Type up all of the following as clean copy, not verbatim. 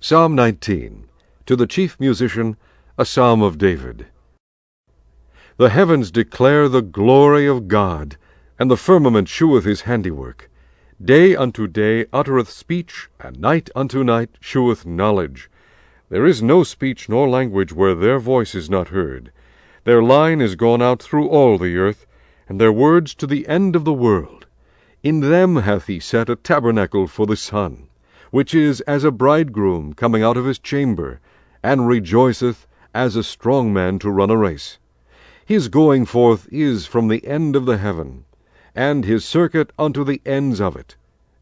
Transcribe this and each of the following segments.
Psalm 19. To the chief musician, a psalm of David. The heavens declare the glory of God, and the firmament sheweth his handiwork. Day unto day uttereth speech, and night unto night sheweth knowledge. There is no speech nor language where their voice is not heard. Their line is gone out through all the earth, and their words to the end of the world. In them hath he set a tabernacle for the sun, which is as a bridegroom coming out of his chamber, and rejoiceth as a strong man to run a race. His going forth is from the end of the heaven, and his circuit unto the ends of it,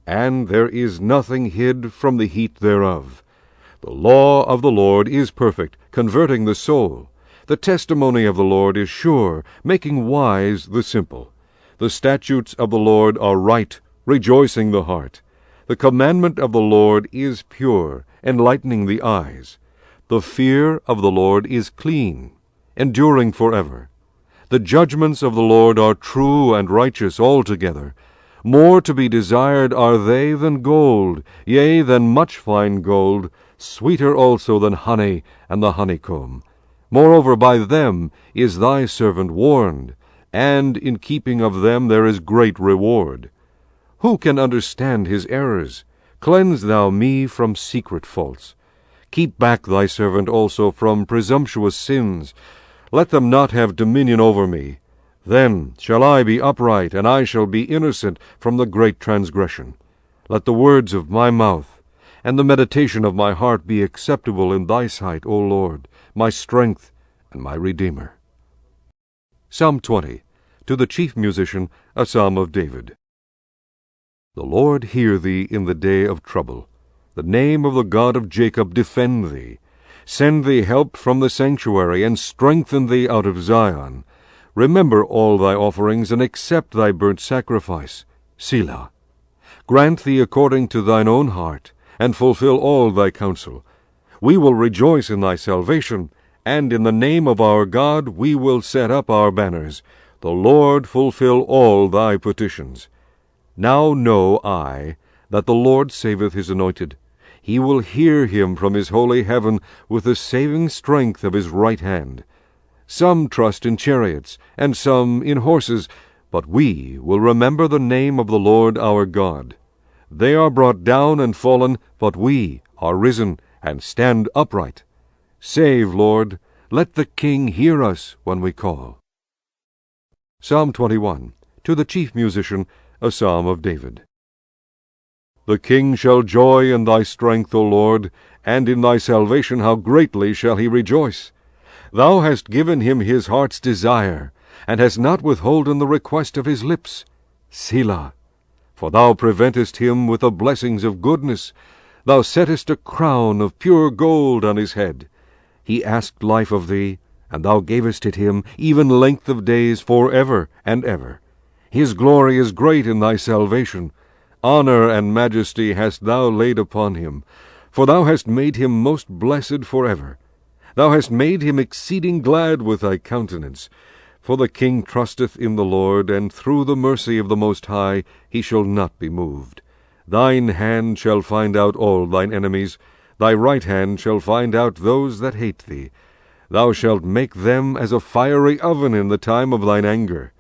and there is nothing hid from the heat thereof. The law of the Lord is perfect, converting the soul. The testimony of the Lord is sure, making wise the simple. The statutes of the Lord are right, rejoicing the heart. The commandment of the Lord is pure, enlightening the eyes. The fear of the Lord is clean, enduring forever. The judgments of the Lord are true and righteous altogether. More to be desired are they than gold, yea, than much fine gold, sweeter also than honey and the honeycomb. Moreover, by them is thy servant warned, and in keeping of them there is great reward. Who can understand his errors? Cleanse thou me from secret faults. Keep back thy servant also from presumptuous sins. Let them not have dominion over me. Then shall I be upright, and I shall be innocent from the great transgression. Let the words of my mouth and the meditation of my heart be acceptable in thy sight, O Lord, my strength and my Redeemer. Psalm 20. To the chief musician, a psalm of David. The Lord hear thee in the day of trouble. The name of the God of Jacob defend thee. Send thee help from the sanctuary, and strengthen thee out of Zion. Remember all thy offerings, and accept thy burnt sacrifice. Selah. Grant thee according to thine own heart, and fulfill all thy counsel. We will rejoice in thy salvation, and in the name of our God we will set up our banners. The Lord fulfill all thy petitions. Now know I that the Lord saveth his anointed. He will hear him from his holy heaven with the saving strength of his right hand. Some trust in chariots, and some in horses, but we will remember the name of the Lord our God. They are brought down and fallen, but we are risen and stand upright. Save, Lord, let the King hear us when we call. Psalm 21. To the chief musician, a psalm of David. The king shall joy in thy strength, O Lord, and in thy salvation how greatly shall he rejoice. Thou hast given him his heart's desire, and hast not withholden the request of his lips. Selah. For thou preventest him with the blessings of goodness. Thou settest a crown of pure gold on his head. He asked life of thee, and thou gavest it him, even length of days for ever and ever. His glory is great in thy salvation. Honor and majesty hast thou laid upon him, for thou hast made him most blessed forever. Thou hast made him exceeding glad with thy countenance. For the king trusteth in the Lord, and through the mercy of the Most High he shall not be moved. Thine hand shall find out all thine enemies, thy right hand shall find out those that hate thee. Thou shalt make them as a fiery oven in the time of thine anger.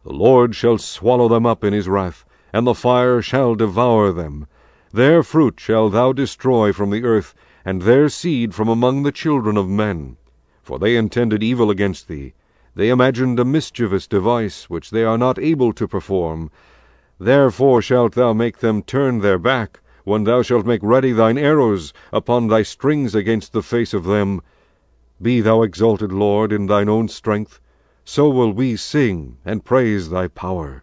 The Lord shall swallow them up in his wrath, and the fire shall devour them. Their fruit shalt thou destroy from the earth, and their seed from among the children of men. For they intended evil against thee. They imagined a mischievous device, which they are not able to perform. Therefore shalt thou make them turn their back, when thou shalt make ready thine arrows upon thy strings against the face of them. Be thou exalted, Lord, in thine own strength. So will we sing and praise thy power.